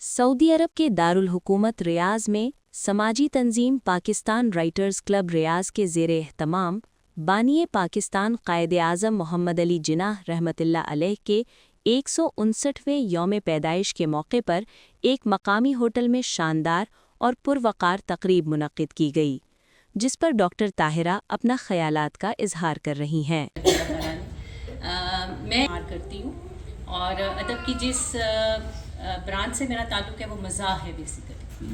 Saudi अरब के दारुल हुकूमत रियाज़ में समाजी तंजीम पाकिस्तान राइटर्स क्लब रियाज़ के ज़ेर-ए-एहतमाम बानी पाकिस्तान क़ायद-ए-आज़म मोहम्मद अली जिन्नाह रहमतुल्लाह अलैह के 159वें यौम पैदाइश के मौके पर एक मकामी होटल में शानदार और पुरवक़ार तक़रीब मुनक़्क़िद की गई, जिस पर डॉक्टर ताहिरा अपना ख़यालात का इजहार कर रही हैं। मैं करती हूँ और अदब की जिस ब्रांच से मेरा ताल्लुक़ है वो मज़ाह है बेसिकली।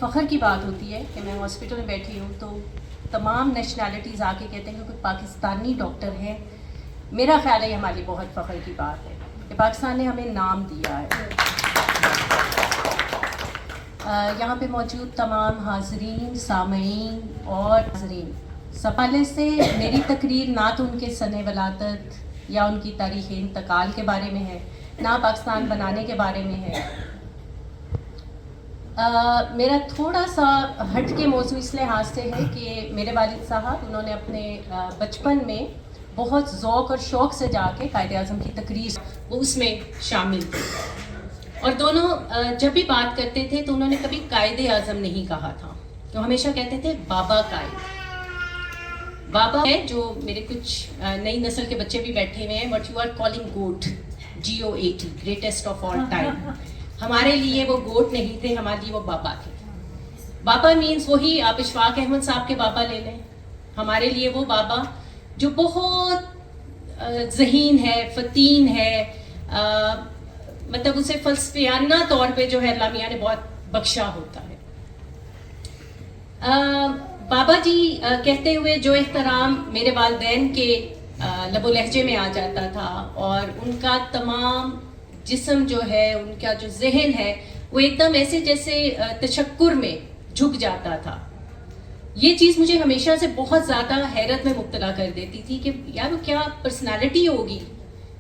फ़ख्र की बात होती है कि मैं हॉस्पिटल में बैठी हूँ तो तमाम नेशनैलिटीज़ आके कहते हैं कि कोई पाकिस्तानी डॉक्टर है। मेरा ख़्याल है ये हमारे लिए बहुत फ़ख्र की बात है कि पाकिस्तान ने हमें नाम दिया है। यहाँ पे मौजूद तमाम हाज़रीन, सामईन और हाज़रीन, सवाले से मेरी तकरीर ना तो उनके सने वलादत या उनकी तारीख़ इंतकाल के बारे में है, ना पाकिस्तान बनाने के बारे में है। मेरा थोड़ा सा हट के मौजू इस लिहाज से है कि मेरे वालिद साहब उन्होंने अपने बचपन में बहुत ज़ौक़ और शौक़ से जाके क़ायद-ए-आज़म की तकरीर वो उसमें शामिल थे और दोनों जब भी बात करते थे तो उन्होंने कभी क़ायद-ए-आज़म नहीं कहा था, तो हमेशा कहते थे बाबा कायद। बाबा है जो मेरे कुछ नई नस्ल के बच्चे भी बैठे हुए हैं, but you are calling goat, GOAT, greatest of all time. हमारे लिए वो गोट नहीं थे, हमारे लिए वो बाबा थे। बाबा मीन्स वही आप इशफाक अहमद साहब के बाबा ले लें, हमारे लिए वो बाबा जो बहुत ज़हीन है, फ़तीन है, मतलब उसे फ़लसफ़ियाना तौर पे जो है अल्लाह मियाँ ने बहुत बख्शा होता है। बाबा जी कहते हुए जो एहतराम मेरे वालिदैन के लबो लहजे में आ जाता था और उनका तमाम जिस्म जो है, उनका जो ज़हन है वो एकदम ऐसे जैसे तशक्कुर में झुक जाता था। ये चीज़ मुझे हमेशा से बहुत ज़्यादा हैरत में मुब्तला कर देती थी कि यार वो क्या पर्सनालिटी होगी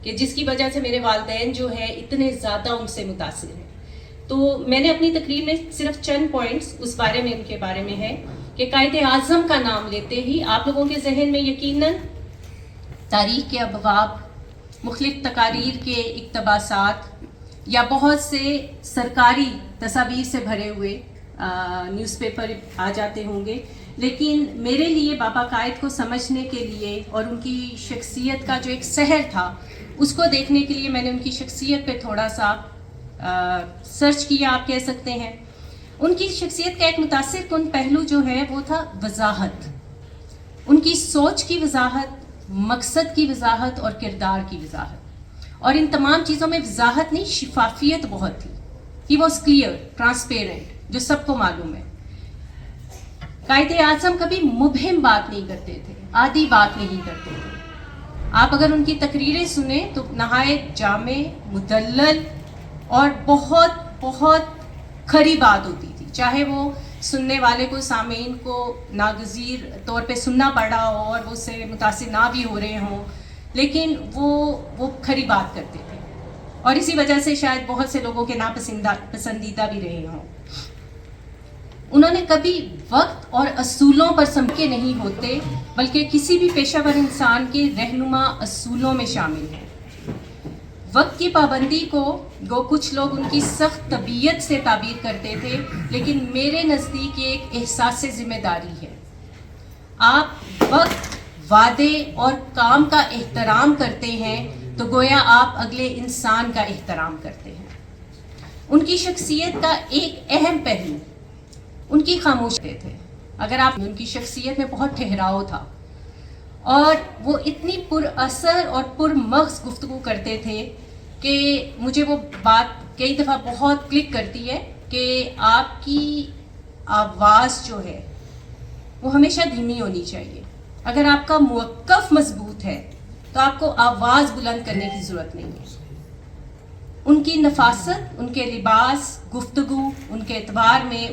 कि जिसकी वजह से मेरे वालिदैन जो है इतने ज़्यादा उनसे मुतासिर हैं। तो मैंने अपनी तकरीर में सिर्फ चंद पॉइंट्स उस बारे में, उनके बारे में है कि क़ायद-ए-आज़म का नाम लेते ही आप लोगों के जहन में यकीनन तारीख़ के अबवाब, मुख्तलिफ तकारीर के इक़्तबासात या बहुत से सरकारी तस्वीर से भरे हुए न्यूज़पेपर आ जाते होंगे, लेकिन मेरे लिए बाबा कायद को समझने के लिए और उनकी शख्सियत का जो एक सहर था उसको देखने के लिए मैंने उनकी शख्सियत पे थोड़ा सा सर्च किया, आप कह सकते हैं। उनकी शख्सियत का एक मुतासिर कुन पहलू जो है वो था वजाहत, उनकी सोच की वजाहत, मकसद की वजाहत और किरदार की वजाहत। और इन तमाम चीज़ों में वजाहत नहीं, शिफाफियत बहुत थी। ही वॉज क्लियर, ट्रांसपेरेंट, जो सबको मालूम है। क़ायद-ए-आज़म कभी मुबहिम बात नहीं करते थे, आधी बात नहीं करते थे। आप अगर उनकी तकरीरें सुने तो नहायत जामे, मुदल्लल और बहुत बहुत खरी बात होती थी, चाहे वो सुनने वाले को, सामीन को नागज़ीर तौर पे सुनना पड़ा हो और वो उससे मुतासिर ना भी हो रहे हों, लेकिन वो खरी बात करते थे और इसी वजह से शायद बहुत से लोगों के पसंदीदा भी रहे हों। उन्होंने कभी वक्त और असूलों पर समझे नहीं होते, बल्कि किसी भी पेशावर इंसान के रहनुमा असूलों में शामिल हैं। वक्त की पाबंदी को कुछ लोग उनकी सख्त तबीयत से ताबीर करते थे, लेकिन मेरे नज़दीक एक एहसास ज़िम्मेदारी है। आप वक्त, वादे और काम का एहतराम करते हैं तो गोया आप अगले इंसान का एहतराम करते हैं। उनकी शख्सियत का एक अहम पहलू उनकी खामोशी थे। अगर आप, उनकी शख्सियत में बहुत ठहराव था और वो इतनी पुरअसर और पुरमग़ज़ गुफ्तगू करते थे कि मुझे वो बात कई दफ़ा बहुत क्लिक करती है कि आपकी आवाज़ जो है वो हमेशा धीमी होनी चाहिए। अगर आपका मुवक्क़फ़ मज़बूत है तो आपको आवाज़ बुलंद करने की ज़रूरत नहीं है। उनकी नफ़ासत, उनके लिबास, गुफ्तगू, उनके एतबार में